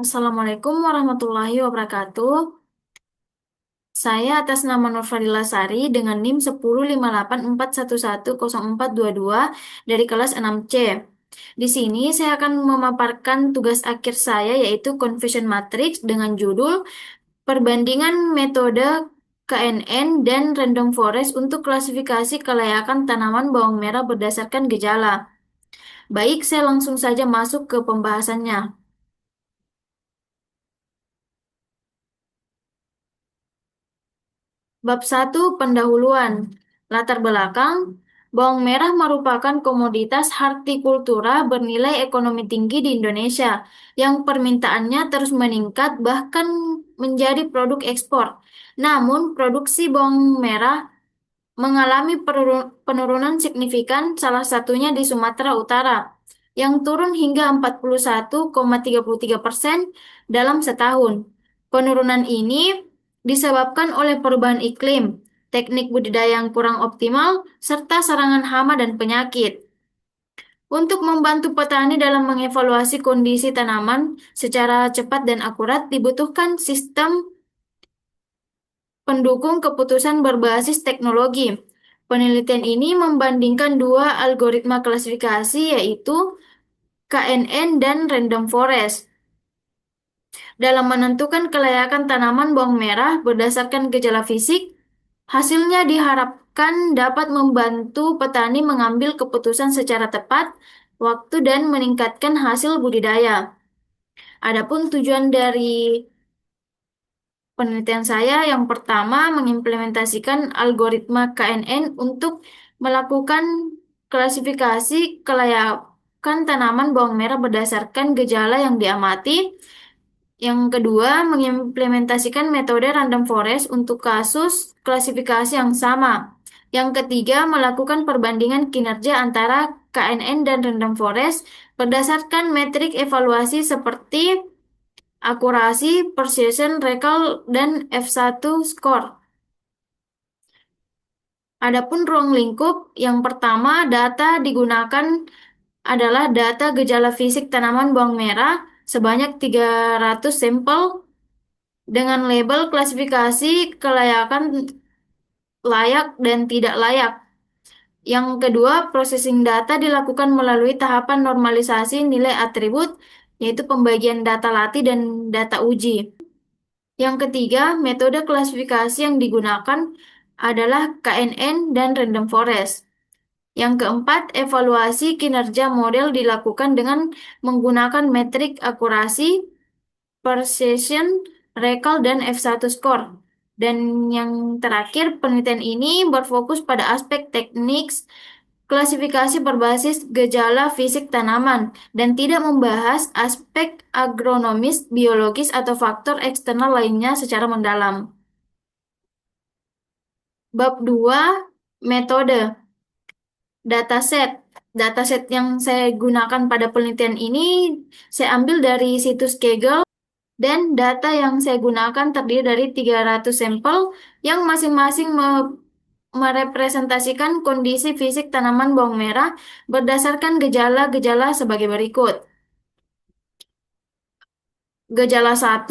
Assalamualaikum warahmatullahi wabarakatuh. Saya atas nama Nurfadila Sari dengan NIM 10584110422 dari kelas 6C. Di sini saya akan memaparkan tugas akhir saya yaitu Confusion Matrix dengan judul Perbandingan Metode KNN dan Random Forest untuk klasifikasi kelayakan tanaman bawang merah berdasarkan gejala. Baik, saya langsung saja masuk ke pembahasannya. Bab 1 Pendahuluan. Latar belakang, bawang merah merupakan komoditas hortikultura bernilai ekonomi tinggi di Indonesia, yang permintaannya terus meningkat bahkan menjadi produk ekspor. Namun, produksi bawang merah mengalami penurunan signifikan, salah satunya di Sumatera Utara, yang turun hingga 41,33% dalam setahun. Penurunan ini disebabkan oleh perubahan iklim, teknik budidaya yang kurang optimal, serta serangan hama dan penyakit. Untuk membantu petani dalam mengevaluasi kondisi tanaman secara cepat dan akurat, dibutuhkan sistem pendukung keputusan berbasis teknologi. Penelitian ini membandingkan dua algoritma klasifikasi yaitu KNN dan Random Forest dalam menentukan kelayakan tanaman bawang merah berdasarkan gejala fisik. Hasilnya diharapkan dapat membantu petani mengambil keputusan secara tepat waktu dan meningkatkan hasil budidaya. Adapun tujuan dari penelitian saya yang pertama mengimplementasikan algoritma KNN untuk melakukan klasifikasi kelayakan tanaman bawang merah berdasarkan gejala yang diamati. Yang kedua, mengimplementasikan metode random forest untuk kasus klasifikasi yang sama. Yang ketiga, melakukan perbandingan kinerja antara KNN dan random forest berdasarkan metrik evaluasi seperti akurasi, precision, recall, dan F1 score. Adapun ruang lingkup, yang pertama data digunakan adalah data gejala fisik tanaman bawang merah sebanyak 300 sampel dengan label klasifikasi kelayakan layak dan tidak layak. Yang kedua, processing data dilakukan melalui tahapan normalisasi nilai atribut, yaitu pembagian data latih dan data uji. Yang ketiga, metode klasifikasi yang digunakan adalah KNN dan Random Forest. Yang keempat, evaluasi kinerja model dilakukan dengan menggunakan metrik akurasi, precision, recall, dan F1 score. Dan yang terakhir, penelitian ini berfokus pada aspek teknik klasifikasi berbasis gejala fisik tanaman dan tidak membahas aspek agronomis, biologis, atau faktor eksternal lainnya secara mendalam. Bab 2 Metode. Dataset. Dataset yang saya gunakan pada penelitian ini saya ambil dari situs Kaggle dan data yang saya gunakan terdiri dari 300 sampel yang masing-masing merepresentasikan kondisi fisik tanaman bawang merah berdasarkan gejala-gejala sebagai berikut. Gejala 1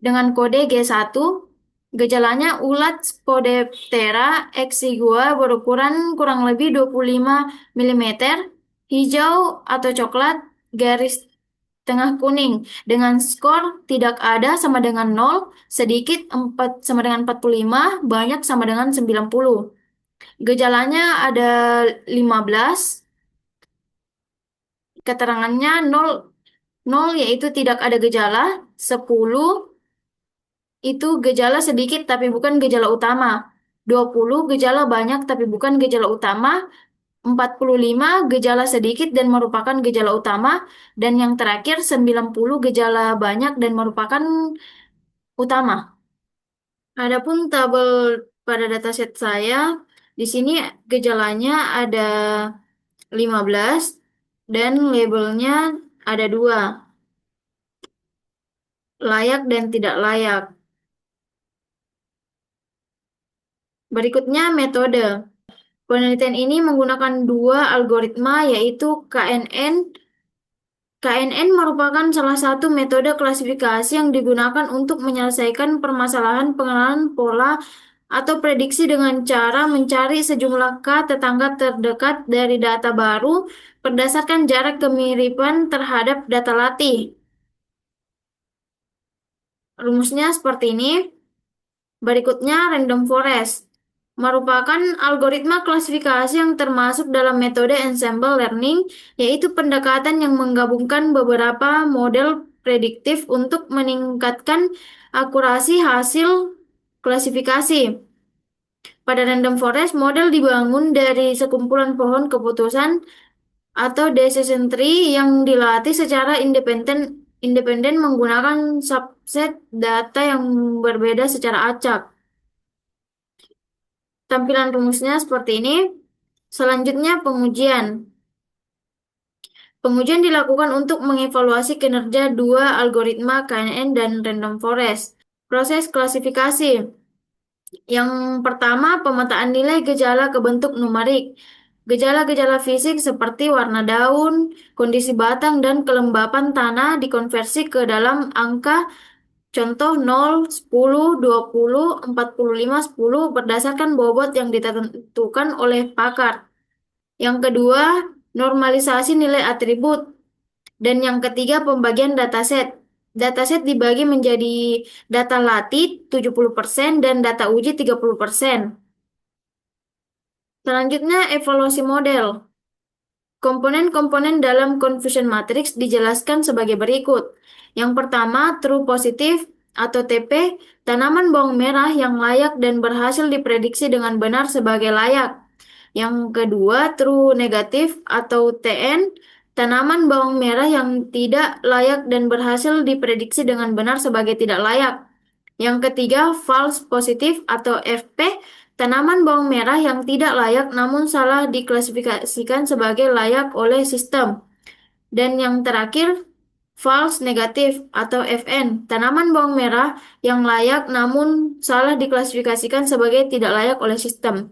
dengan kode G1, gejalanya ulat Spodoptera exigua berukuran kurang lebih 25 mm, hijau atau coklat, garis tengah kuning, dengan skor tidak ada sama dengan 0, sedikit 4 sama dengan 45, banyak sama dengan 90. Gejalanya ada 15, keterangannya 0, 0 yaitu tidak ada gejala, 10 itu gejala sedikit tapi bukan gejala utama. 20 gejala banyak tapi bukan gejala utama. 45 gejala sedikit dan merupakan gejala utama. Dan yang terakhir 90 gejala banyak dan merupakan utama. Adapun tabel pada dataset saya, di sini gejalanya ada 15 dan labelnya ada dua, layak dan tidak layak. Berikutnya metode. Penelitian ini menggunakan dua algoritma yaitu KNN KNN merupakan salah satu metode klasifikasi yang digunakan untuk menyelesaikan permasalahan pengenalan pola atau prediksi dengan cara mencari sejumlah tetangga terdekat dari data baru berdasarkan jarak kemiripan terhadap data latih. Rumusnya seperti ini. Berikutnya, random forest merupakan algoritma klasifikasi yang termasuk dalam metode ensemble learning, yaitu pendekatan yang menggabungkan beberapa model prediktif untuk meningkatkan akurasi hasil klasifikasi. Pada random forest, model dibangun dari sekumpulan pohon keputusan atau decision tree yang dilatih secara independen independen menggunakan subset data yang berbeda secara acak. Tampilan rumusnya seperti ini. Selanjutnya pengujian. Pengujian dilakukan untuk mengevaluasi kinerja dua algoritma KNN dan random forest. Proses klasifikasi. Yang pertama, pemetaan nilai gejala ke bentuk numerik. Gejala-gejala fisik seperti warna daun, kondisi batang, dan kelembapan tanah dikonversi ke dalam angka contoh 0, 10, 20, 45, 10 berdasarkan bobot yang ditentukan oleh pakar. Yang kedua, normalisasi nilai atribut. Dan yang ketiga, pembagian dataset. Dataset dibagi menjadi data latih 70% dan data uji 30%. Selanjutnya, evaluasi model. Komponen-komponen dalam confusion matrix dijelaskan sebagai berikut. Yang pertama, true positif atau TP, tanaman bawang merah yang layak dan berhasil diprediksi dengan benar sebagai layak. Yang kedua, true negatif atau TN, tanaman bawang merah yang tidak layak dan berhasil diprediksi dengan benar sebagai tidak layak. Yang ketiga, false positif atau FP, tanaman bawang merah yang tidak layak namun salah diklasifikasikan sebagai layak oleh sistem. Dan yang terakhir, false negatif atau FN, tanaman bawang merah yang layak namun salah diklasifikasikan sebagai tidak layak oleh sistem.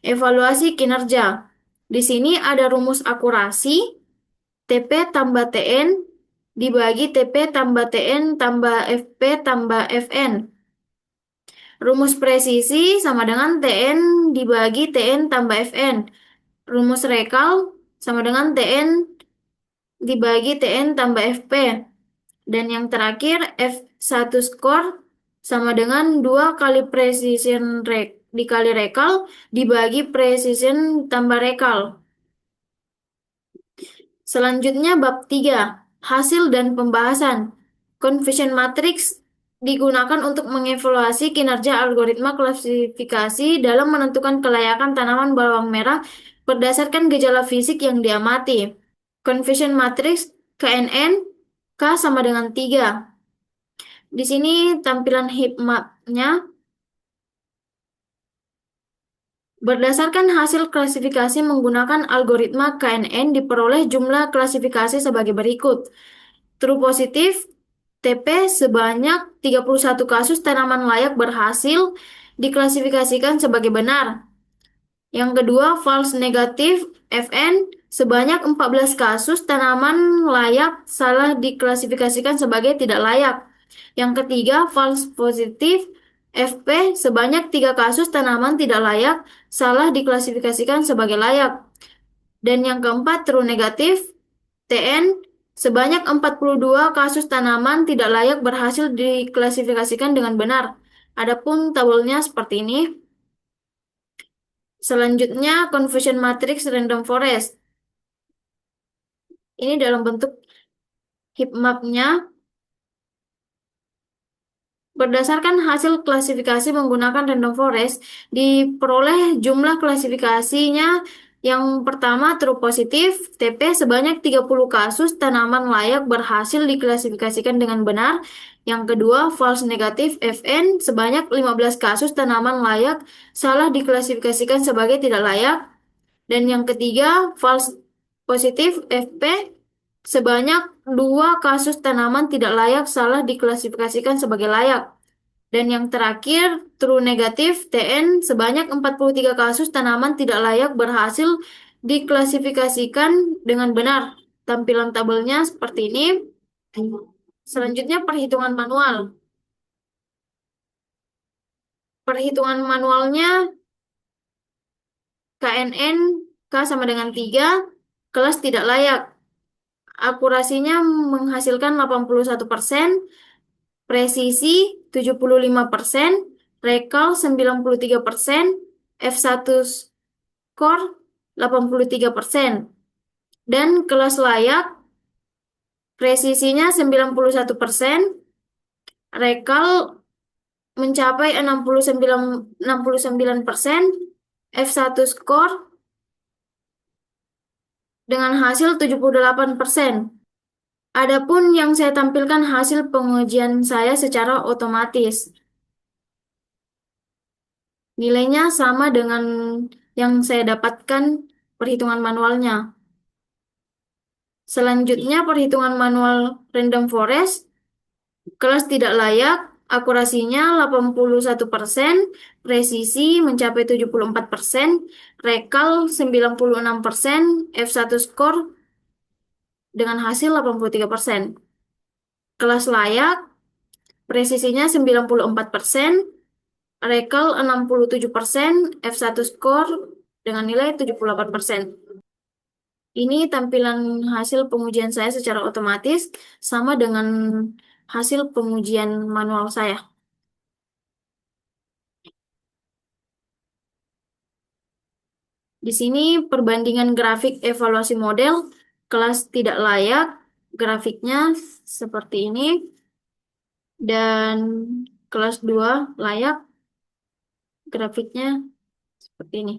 Evaluasi kinerja. Di sini ada rumus akurasi, TP tambah TN dibagi TP tambah TN tambah FP tambah FN. Rumus presisi sama dengan TN dibagi TN tambah FN. Rumus rekal sama dengan TN dibagi TN tambah FP. Dan yang terakhir F1 score sama dengan 2 kali precision dikali rekal dibagi precision tambah rekal. Selanjutnya bab 3, hasil dan pembahasan. Confusion matrix digunakan untuk mengevaluasi kinerja algoritma klasifikasi dalam menentukan kelayakan tanaman bawang merah berdasarkan gejala fisik yang diamati. Confusion matrix KNN K sama dengan 3. Di sini tampilan heat map-nya. Berdasarkan hasil klasifikasi menggunakan algoritma KNN diperoleh jumlah klasifikasi sebagai berikut. True positif, TP sebanyak 31 kasus tanaman layak berhasil diklasifikasikan sebagai benar. Yang kedua, false negatif, FN, sebanyak 14 kasus tanaman layak salah diklasifikasikan sebagai tidak layak. Yang ketiga, false positif, FP, sebanyak 3 kasus tanaman tidak layak salah diklasifikasikan sebagai layak. Dan yang keempat, true negatif, TN, sebanyak 42 kasus tanaman tidak layak berhasil diklasifikasikan dengan benar. Adapun tabelnya seperti ini. Selanjutnya, confusion matrix random forest. Ini dalam bentuk heat map-nya. Berdasarkan hasil klasifikasi menggunakan random forest, diperoleh jumlah klasifikasinya yang pertama true positif, TP sebanyak 30 kasus tanaman layak berhasil diklasifikasikan dengan benar. Yang kedua, false negatif, FN sebanyak 15 kasus tanaman layak salah diklasifikasikan sebagai tidak layak. Dan yang ketiga, false positif, FP sebanyak 2 kasus tanaman tidak layak salah diklasifikasikan sebagai layak. Dan yang terakhir, true negatif TN sebanyak 43 kasus tanaman tidak layak berhasil diklasifikasikan dengan benar. tampilan tabelnya seperti ini. Selanjutnya perhitungan manual. Perhitungan manualnya KNN K sama dengan 3, kelas tidak layak. Akurasinya menghasilkan 81%, presisi 75%, recall 93%, F1 score 83%. Dan kelas layak presisinya 91%, recall mencapai 69%, F1 score dengan hasil 78%. Adapun yang saya tampilkan hasil pengujian saya secara otomatis. Nilainya sama dengan yang saya dapatkan perhitungan manualnya. Selanjutnya perhitungan manual random forest, kelas tidak layak, akurasinya 81%, presisi mencapai 74%, recall 96%, F1 score dengan hasil 83%. Kelas layak, presisinya 94%, recall 67%, F1 score dengan nilai 78%. Ini tampilan hasil pengujian saya secara otomatis sama dengan hasil pengujian manual saya. Di sini perbandingan grafik evaluasi model kelas tidak layak, grafiknya seperti ini, dan kelas 2 layak, grafiknya seperti ini.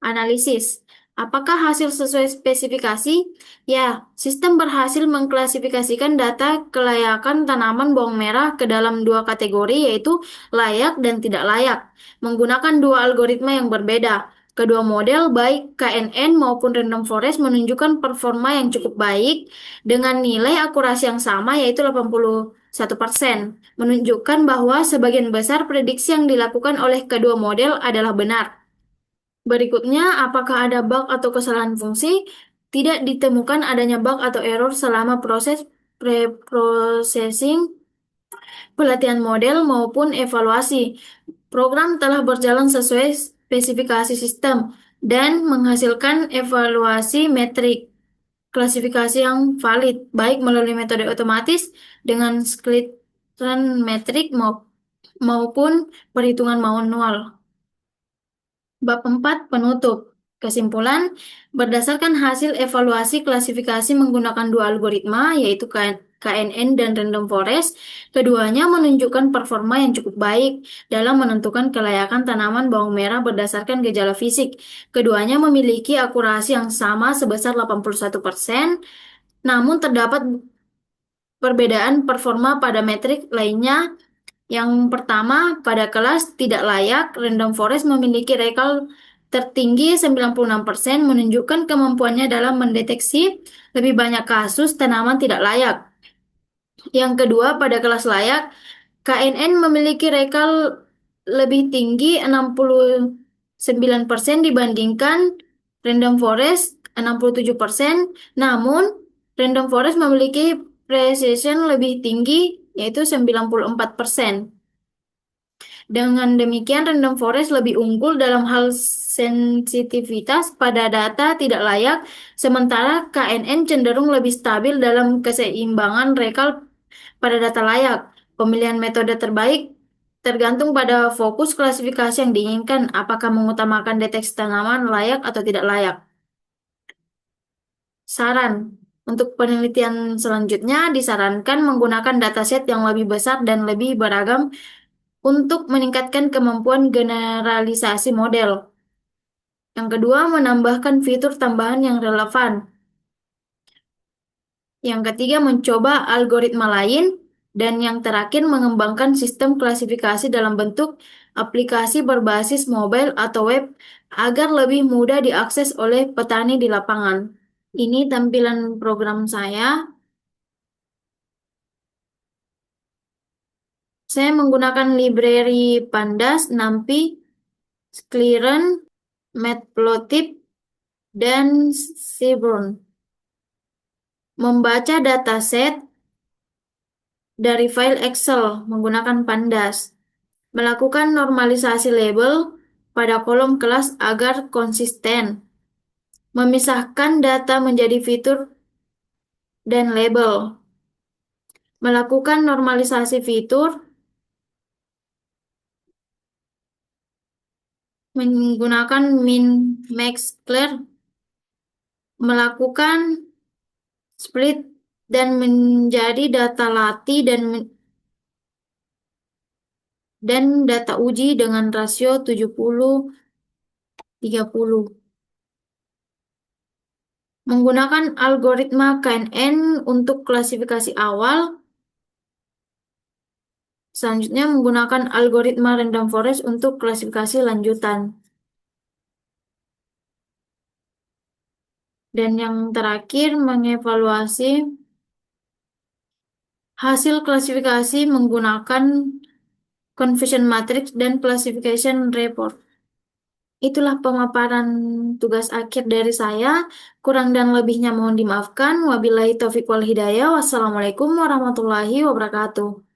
Analisis. Apakah hasil sesuai spesifikasi? Ya, sistem berhasil mengklasifikasikan data kelayakan tanaman bawang merah ke dalam dua kategori, yaitu layak dan tidak layak, menggunakan dua algoritma yang berbeda. Kedua model, baik KNN maupun Random Forest, menunjukkan performa yang cukup baik dengan nilai akurasi yang sama, yaitu 81%, menunjukkan bahwa sebagian besar prediksi yang dilakukan oleh kedua model adalah benar. Berikutnya, apakah ada bug atau kesalahan fungsi? Tidak ditemukan adanya bug atau error selama proses pre-processing, pelatihan model, maupun evaluasi. Program telah berjalan sesuai spesifikasi sistem dan menghasilkan evaluasi metrik klasifikasi yang valid, baik melalui metode otomatis dengan scattering metrik maupun perhitungan manual. Bab 4 penutup. Kesimpulan, berdasarkan hasil evaluasi klasifikasi menggunakan dua algoritma, yaitu KNN dan Random Forest, keduanya menunjukkan performa yang cukup baik dalam menentukan kelayakan tanaman bawang merah berdasarkan gejala fisik. Keduanya memiliki akurasi yang sama sebesar 81%, namun terdapat perbedaan performa pada metrik lainnya. Yang pertama, pada kelas tidak layak, Random Forest memiliki recall tertinggi 96%, menunjukkan kemampuannya dalam mendeteksi lebih banyak kasus tanaman tidak layak. Yang kedua, pada kelas layak, KNN memiliki recall lebih tinggi 69% dibandingkan Random Forest 67%, namun Random Forest memiliki precision lebih tinggi yaitu 94%. Dengan demikian, Random Forest lebih unggul dalam hal sensitivitas pada data tidak layak, sementara KNN cenderung lebih stabil dalam keseimbangan recall pada data layak. Pemilihan metode terbaik tergantung pada fokus klasifikasi yang diinginkan, apakah mengutamakan deteksi tanaman layak atau tidak layak. Saran. Untuk penelitian selanjutnya, disarankan menggunakan dataset yang lebih besar dan lebih beragam untuk meningkatkan kemampuan generalisasi model. Yang kedua, menambahkan fitur tambahan yang relevan. Yang ketiga, mencoba algoritma lain. Dan yang terakhir, mengembangkan sistem klasifikasi dalam bentuk aplikasi berbasis mobile atau web agar lebih mudah diakses oleh petani di lapangan. Ini tampilan program saya. Saya menggunakan library Pandas, NumPy, Sclearn, Matplotlib, dan Seaborn. Membaca dataset dari file Excel menggunakan Pandas. Melakukan normalisasi label pada kolom kelas agar konsisten. Memisahkan data menjadi fitur dan label. Melakukan normalisasi fitur menggunakan min, max, clear. Melakukan split dan menjadi data lati dan data uji dengan rasio 70-30. Menggunakan algoritma KNN untuk klasifikasi awal. Selanjutnya menggunakan algoritma random forest untuk klasifikasi lanjutan. Dan yang terakhir mengevaluasi hasil klasifikasi menggunakan confusion matrix dan classification report. Itulah pemaparan tugas akhir dari saya. Kurang dan lebihnya mohon dimaafkan. Wabillahi taufiq wal hidayah. Wassalamualaikum warahmatullahi wabarakatuh.